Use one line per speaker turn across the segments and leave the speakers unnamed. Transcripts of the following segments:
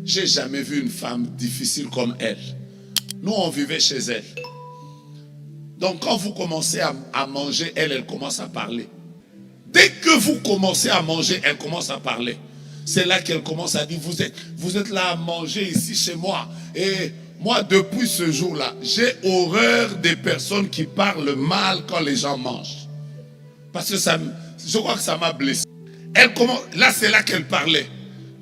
J'ai jamais vu une femme difficile comme elle. Nous, on vivait chez elle. Donc, quand vous commencez à manger, elle commence à parler. Dès que vous commencez à manger, elle commence à parler. C'est là qu'elle commence à dire, vous êtes là à manger ici chez moi. Et moi, depuis ce jour-là, j'ai horreur des personnes qui parlent mal quand les gens mangent. Parce que je crois que ça m'a blessé. Là, c'est là qu'elle parlait.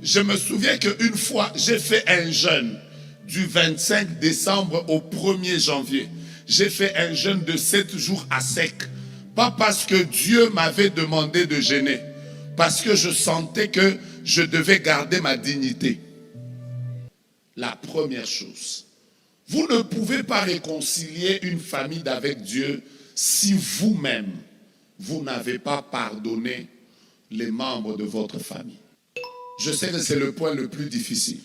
Je me souviens qu'une fois, j'ai fait un jeûne du 25 décembre au 1er janvier. J'ai fait un jeûne de 7 jours à sec. Pas parce que Dieu m'avait demandé de jeûner. Parce que je sentais que je devais garder ma dignité. La première chose, vous ne pouvez pas réconcilier une famille avec Dieu si vous-même, vous n'avez pas pardonné les membres de votre famille. Je sais que c'est le point le plus difficile.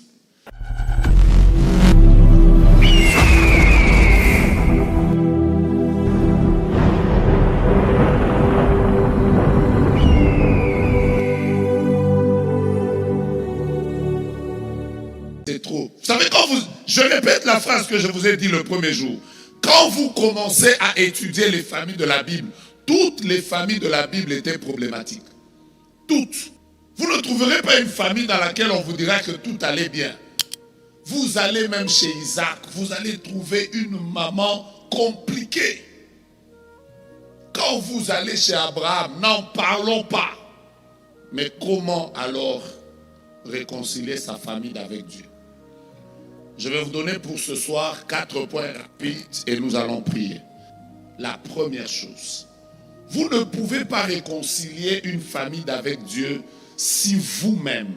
C'est trop. Vous savez, je répète la phrase que je vous ai dit le premier jour. Quand vous commencez à étudier les familles de la Bible, toutes les familles de la Bible étaient problématiques. Toutes. Vous ne trouverez pas une famille dans laquelle on vous dira que tout allait bien. Vous allez même chez Isaac, vous allez trouver une maman compliquée. Quand vous allez chez Abraham, n'en parlons pas. Mais comment alors réconcilier sa famille avec Dieu? Je vais vous donner pour ce soir 4 points rapides et nous allons prier. La première chose, vous ne pouvez pas réconcilier une famille avec Dieu si vous-même,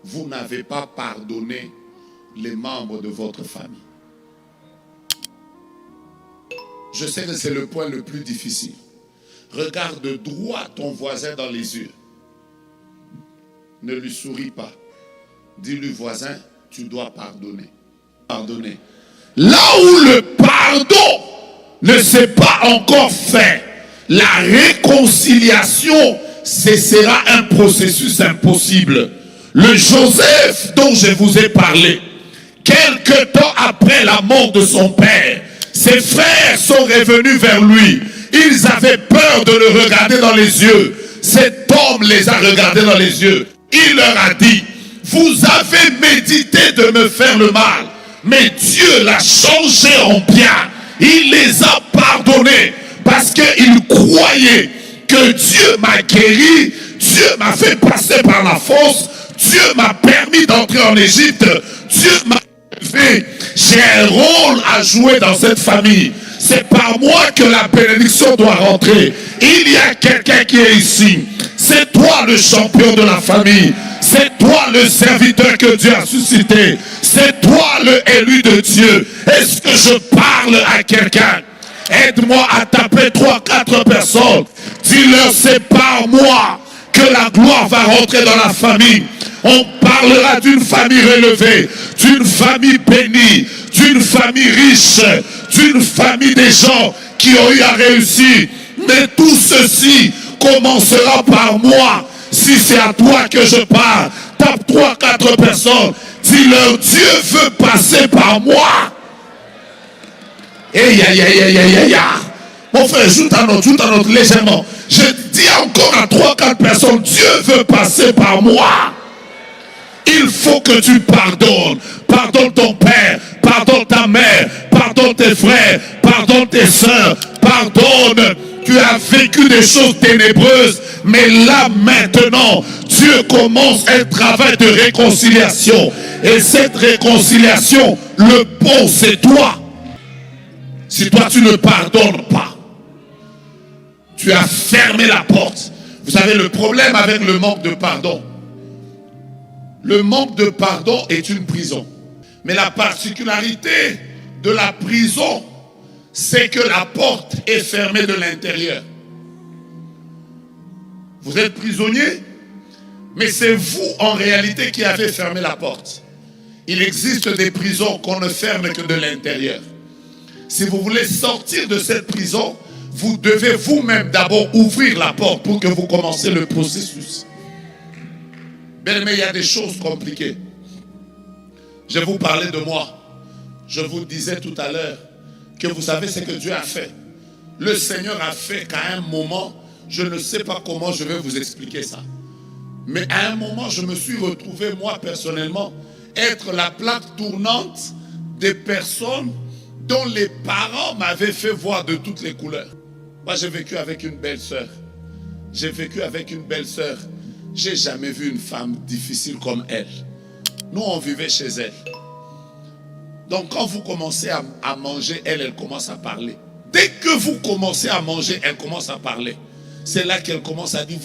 vous n'avez pas pardonné les membres de votre famille. Je sais que c'est le point le plus difficile. Regarde droit ton voisin dans les yeux. Ne lui souris pas. Dis-lui, voisin, tu dois pardonner. Pardonner. Là où le pardon ne s'est pas encore fait, la réconciliation, ce sera un processus impossible. Le Joseph dont je vous ai parlé, quelque temps après la mort de son père, ses frères sont revenus vers lui. Ils avaient peur de le regarder dans les yeux. Cet homme les a regardés dans les yeux. Il leur a dit, vous avez médité de me faire le mal, mais Dieu l'a changé en bien. Il les a pardonnés parce qu'ils croyaient que Dieu m'a guéri, Dieu m'a fait passer par la fosse, Dieu m'a permis d'entrer en Égypte, Dieu m'a fait. J'ai un rôle à jouer dans cette famille. C'est par moi que la bénédiction doit rentrer. Il y a quelqu'un qui est ici. C'est toi le champion de la famille. C'est toi le serviteur que Dieu a suscité. C'est toi le élu de Dieu. Est-ce que je parle à quelqu'un? Aide-moi à taper 3-4 personnes. Dis-leur, c'est par moi que la gloire va rentrer dans la famille. On parlera d'une famille relevée, d'une famille bénie, d'une famille riche, d'une famille des gens qui ont eu à réussir. Mais tout ceci commencera par moi. Si c'est à toi que je parle, tape 3-4 personnes. Dis-leur, Dieu veut passer par moi. Mon frère, joute à notre légèrement. Je dis encore à 3-4 personnes, Dieu veut passer par moi. Il faut que tu pardonnes. Pardonne ton père, pardonne ta mère, pardonne tes frères, pardonne tes soeurs, pardonne. Tu as vécu des choses ténébreuses, mais là maintenant, Dieu commence un travail de réconciliation. Et cette réconciliation, le bon, c'est toi. Si toi tu ne pardonnes pas, tu as fermé la porte. Vous savez, le problème avec le manque de pardon, le manque de pardon est une prison. Mais la particularité de la prison, c'est que la porte est fermée de l'intérieur. Vous êtes prisonnier, mais c'est vous en réalité qui avez fermé la porte. Il existe des prisons qu'on ne ferme que de l'intérieur. Si vous voulez sortir de cette prison, vous devez vous-même d'abord ouvrir la porte pour que vous commenciez le processus. Mais il y a des choses compliquées. Je vous parlais de moi. Je vous disais tout à l'heure que vous savez ce que Dieu a fait. Le Seigneur a fait qu'à un moment, je ne sais pas comment je vais vous expliquer ça. Mais à un moment, je me suis retrouvé, moi personnellement, être la plaque tournante des personnes dont les parents m'avaient fait voir de toutes les couleurs. Moi, j'ai vécu avec une belle-sœur. J'ai vécu avec une belle-sœur. J'ai jamais vu une femme difficile comme elle. Nous, on vivait chez elle. Donc, quand vous commencez à manger, elle commence à parler. Dès que vous commencez à manger, elle commence à parler. C'est là qu'elle commence à dire,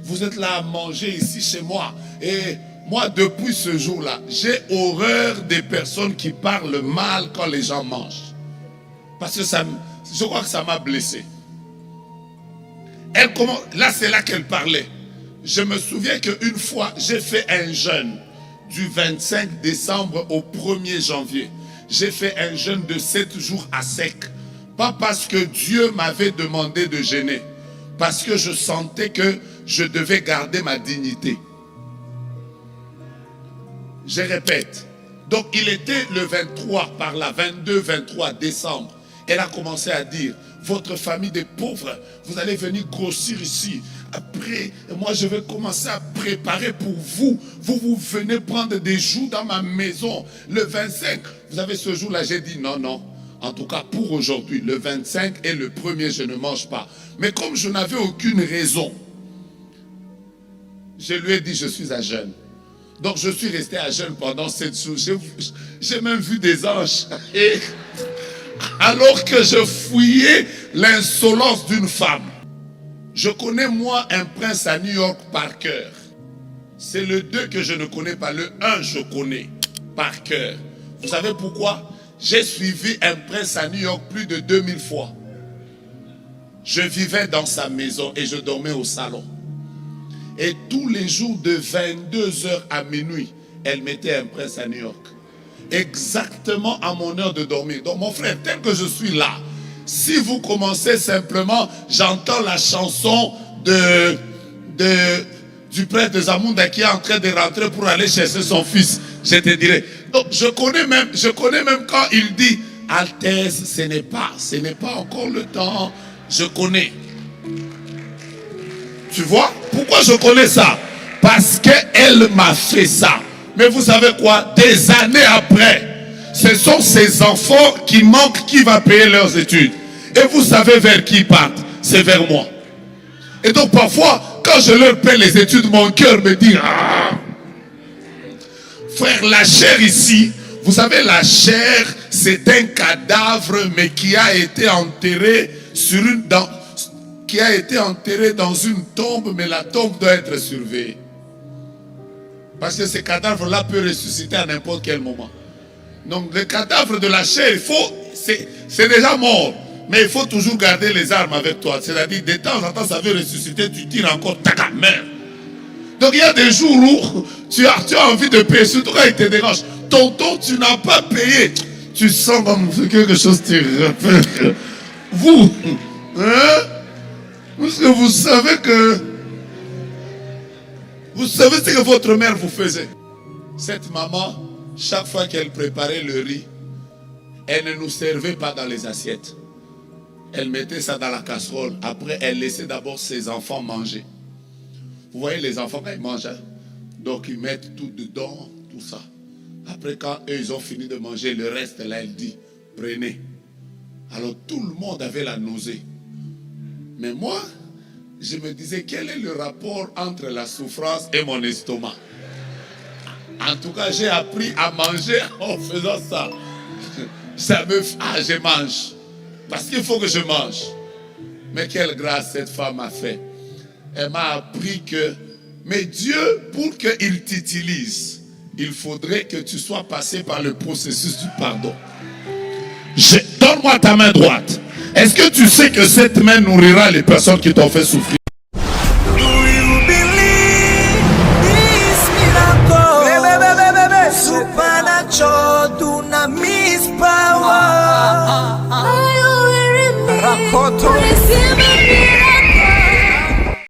vous êtes là à manger ici chez moi. Et moi, depuis ce jour-là, j'ai horreur des personnes qui parlent mal quand les gens mangent. Parce que je crois que ça m'a blessé. Là, c'est là qu'elle parlait. Je me souviens qu'une fois, j'ai fait un jeûne du 25 décembre au 1er janvier. J'ai fait un jeûne de 7 jours à sec. Pas parce que Dieu m'avait demandé de jeûner. Parce que je sentais que je devais garder ma dignité. Je répète. Donc, il était le 23, par là, 22-23 décembre. Elle a commencé à dire, votre famille des pauvres, vous allez venir grossir ici. Après, moi, je vais commencer à préparer pour vous. Vous venez prendre des jours dans ma maison. Le 25, vous avez ce jour-là, j'ai dit non, non. En tout cas, pour aujourd'hui, le 25 et le 1er, je ne mange pas. Mais comme je n'avais aucune raison, je lui ai dit, je suis à jeûne. Donc, je suis resté à jeûne pendant 7 jours. J'ai même vu des anges. Et alors que je fouillais l'insolence d'une femme. Je connais, moi, un prince à New York par cœur. C'est le 2 que je ne connais pas. Le 1, je connais par cœur. Vous savez pourquoi? J'ai suivi un prince à New York plus de 2000 fois. Je vivais dans sa maison et je dormais au salon. Et tous les jours de 22h à minuit, elle mettait un prince à New York. Exactement à mon heure de dormir. Donc mon frère, tel que je suis là, si vous commencez simplement, j'entends la chanson du prêtre de Zamunda qui est en train de rentrer pour aller chercher son fils, je te dirai. Donc je connais même quand il dit Altesse, ce n'est pas encore le temps. Je connais. Tu vois? Pourquoi je connais ça? Parce qu'elle m'a fait ça. Mais vous savez quoi? Des années après, ce sont ces enfants qui manquent qui va payer leurs études. Et vous savez vers qui ils partent? C'est vers moi. Et donc parfois, quand je leur paie les études, mon cœur me dit ah. Frère, la chair ici, vous savez, la chair, c'est un cadavre, mais qui a été enterré dans une tombe, mais la tombe doit être surveillée. Parce que ce cadavre-là peut ressusciter à n'importe quel moment. Donc le cadavre de la chair, c'est déjà mort. Mais il faut toujours garder les armes avec toi. C'est-à-dire, de temps en temps, ça veut ressusciter, tu tires encore, ta mère. Donc il y a des jours où tu as envie de payer, surtout quand il te dérange. Tonton, tu n'as pas payé. Tu sens comme quelque chose te rappelle. Vous, hein? Parce que vous savez ce que votre mère vous faisait. Cette maman, chaque fois qu'elle préparait le riz, elle ne nous servait pas dans les assiettes. Elle mettait ça dans la casserole. Après, elle laissait d'abord ses enfants manger. Vous voyez les enfants quand ils mangent, hein? Donc ils mettent tout dedans, tout ça. Après, quand eux, ils ont fini de manger, le reste, là, elle dit, prenez. Alors tout le monde avait la nausée. Mais moi, je me disais, quel est le rapport entre la souffrance et mon estomac? En tout cas, j'ai appris à manger en faisant ça. Je mange. Parce qu'il faut que je mange. Mais quelle grâce cette femme a fait. Elle m'a appris que, mais Dieu, pour qu'il t'utilise, il faudrait que tu sois passé par le processus du pardon. Donne-moi ta main droite. Est-ce que tu sais que cette main nourrira les personnes qui t'ont fait souffrir?